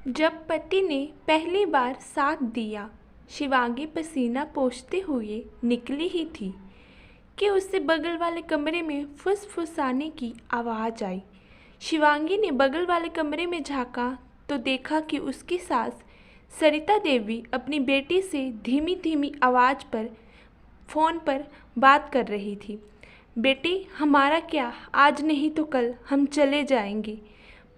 जब पति ने पहली बार साथ दिया, शिवांगी पसीना पोंछते हुए निकली ही थी कि उससे बगल वाले कमरे में फुसफुसाने की आवाज़ आई। शिवांगी ने बगल वाले कमरे में झांका तो देखा कि उसकी सास सरिता देवी अपनी बेटी से धीमी धीमी आवाज़ पर फ़ोन पर बात कर रही थी। बेटी, हमारा क्या, आज नहीं तो कल हम चले जाएंगे,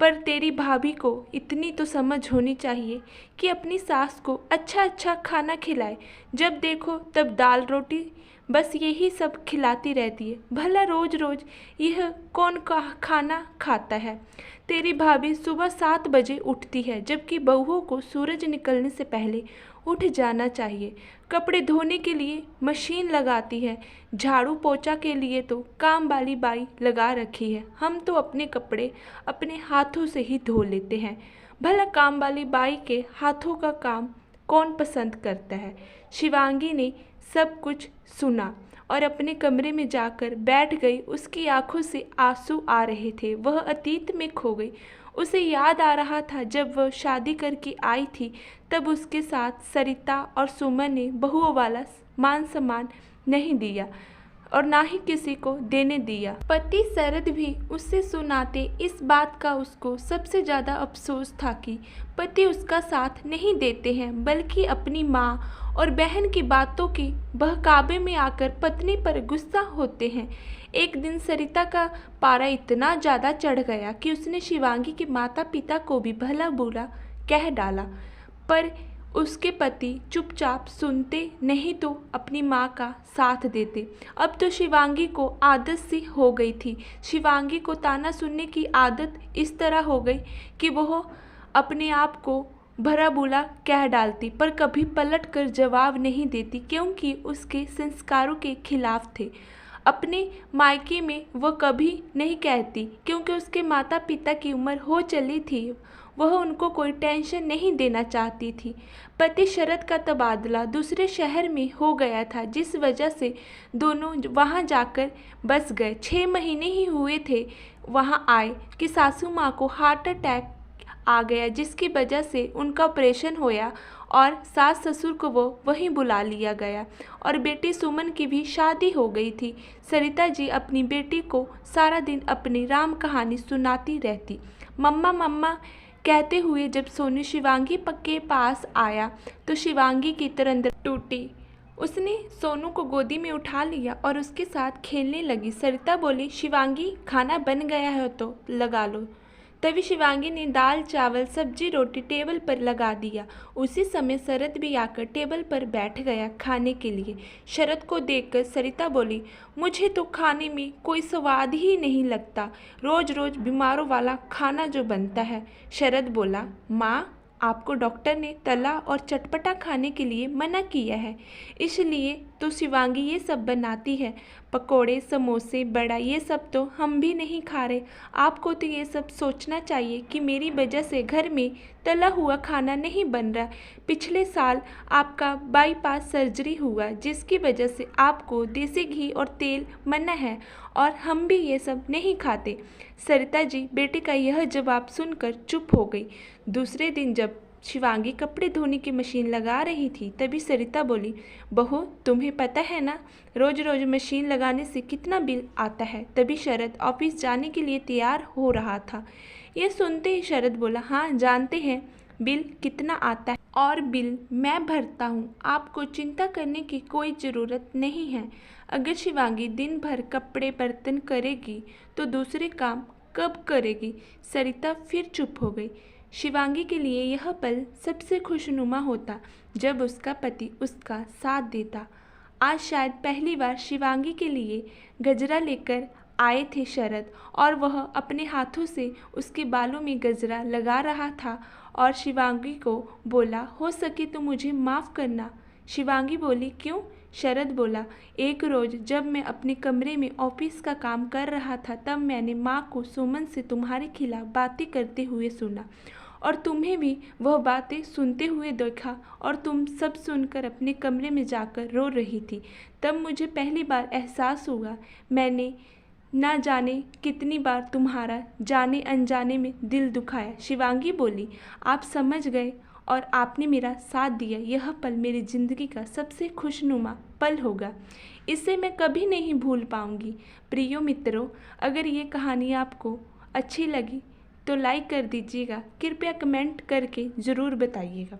पर तेरी भाभी को इतनी तो समझ होनी चाहिए कि अपनी सास को अच्छा अच्छा खाना खिलाए। जब देखो तब दाल रोटी बस यही सब खिलाती रहती है। भला रोज़ रोज़ यह कौन का खाना खाता है। तेरी भाभी सुबह 7 बजे उठती है, जबकि बहुओं को सूरज निकलने से पहले उठ जाना चाहिए। कपड़े धोने के लिए मशीन लगाती है, झाड़ू पोछा के लिए तो काम वाली बाई लगा रखी है। हम तो अपने कपड़े अपने हाथों से ही धो लेते हैं। भला काम वाली बाई के हाथों का काम कौन पसंद करता है। शिवांगी ने सब कुछ सुना और अपने कमरे में जाकर बैठ गई। उसकी आंखों से आंसू आ रहे थे। वह अतीत में खो गई। उसे याद आ रहा था जब वह शादी करके आई थी, तब उसके साथ सरिता और सुमन ने बहुओं वाला मान सम्मान नहीं दिया और ना ही किसी को देने दिया। पति शरद भी उससे सुनाते इस बात का उसको सबसे ज़्यादा अफसोस था कि पति उसका साथ नहीं देते हैं, बल्कि अपनी माँ और बहन की बातों के बहकावे में आकर पत्नी पर गुस्सा होते हैं। एक दिन सरिता का पारा इतना ज़्यादा चढ़ गया कि उसने शिवांगी के माता पिता को भी भला बुरा कह डाला, पर उसके पति चुपचाप सुनते, नहीं तो अपनी माँ का साथ देते। अब तो शिवांगी को आदत सी हो गई थी। शिवांगी को ताना सुनने की आदत इस तरह हो गई कि वह अपने आप को भला बुरा कह डालती, पर कभी पलट कर जवाब नहीं देती, क्योंकि उसके संस्कारों के खिलाफ थे। अपने मायके में वह कभी नहीं कहती, क्योंकि उसके माता पिता की उम्र हो चली थी। वह उनको कोई टेंशन नहीं देना चाहती थी। पति शरद का तबादला दूसरे शहर में हो गया था, जिस वजह से दोनों वहां जाकर बस गए। 6 महीने ही हुए थे वहां आए कि सासू माँ को हार्ट अटैक आ गया, जिसकी वजह से उनका ऑपरेशन होया और सास ससुर को वो वहीं बुला लिया गया और बेटी सुमन की भी शादी हो गई थी। सरिता जी अपनी बेटी को सारा दिन अपनी राम कहानी सुनाती रहती। मम्मा मम्मा कहते हुए जब सोनू शिवांगी के पास आया तो शिवांगी की तरंग टूटी। उसने सोनू को गोदी में उठा लिया और उसके साथ खेलने लगी। सरिता बोली, शिवांगी, खाना बन गया है तो लगा लो। तभी शिवांगी ने दाल चावल सब्जी रोटी टेबल पर लगा दिया। उसी समय शरद भी आकर टेबल पर बैठ गया खाने के लिए। शरद को देखकर सरिता बोली, मुझे तो खाने में कोई स्वाद ही नहीं लगता, रोज रोज बीमारों वाला खाना जो बनता है। शरद बोला, माँ, आपको डॉक्टर ने तला और चटपटा खाने के लिए मना किया है, इसलिए तो शिवांगी ये सब बनाती है। पकोड़े समोसे बड़ा ये सब तो हम भी नहीं खा रहे। आपको तो ये सब सोचना चाहिए कि मेरी वजह से घर में तला हुआ खाना नहीं बन रहा। पिछले साल आपका बाईपास सर्जरी हुआ, जिसकी वजह से आपको देसी घी और तेल मना है और हम भी ये सब नहीं खाते। सरिता जी बेटे का यह जवाब सुनकर चुप हो गई। दूसरे दिन जब शिवांगी कपड़े धोने की मशीन लगा रही थी, तभी सरिता बोली, बहू, तुम्हें पता है ना रोज रोज मशीन लगाने से कितना बिल आता है। तभी शरद ऑफिस जाने के लिए तैयार हो रहा था। यह सुनते ही शरद बोला, हाँ जानते हैं बिल कितना आता है और बिल मैं भरता हूँ, आपको चिंता करने की कोई ज़रूरत नहीं है। अगर शिवांगी दिन भर कपड़े बर्तन करेगी तो दूसरे काम कब करेगी। सरिता फिर चुप हो गई। शिवांगी के लिए यह पल सबसे खुशनुमा होता जब उसका पति उसका साथ देता। आज शायद पहली बार शिवांगी के लिए गजरा लेकर आए थे शरद, और वह अपने हाथों से उसके बालों में गजरा लगा रहा था और शिवांगी को बोला, हो सके तो मुझे माफ़ करना। शिवांगी बोली, क्यों? शरद बोला, एक रोज़ जब मैं अपने कमरे में ऑफिस का काम कर रहा था, तब मैंने माँ को सुमन से तुम्हारे खिलाफ बातें करते हुए सुना और तुम्हें भी वह बातें सुनते हुए देखा और तुम सब सुनकर अपने कमरे में जाकर रो रही थी। तब मुझे पहली बार एहसास हुआ मैंने ना जाने कितनी बार तुम्हारा जाने अनजाने में दिल दुखाया। शिवांगी बोली, आप समझ गए और आपने मेरा साथ दिया। यह पल मेरी ज़िंदगी का सबसे खुशनुमा पल होगा। इसे मैं कभी नहीं भूल पाऊंगी। प्रियो मित्रों, अगर ये कहानी आपको अच्छी लगी तो लाइक कर दीजिएगा। कृपया कमेंट करके ज़रूर बताइएगा।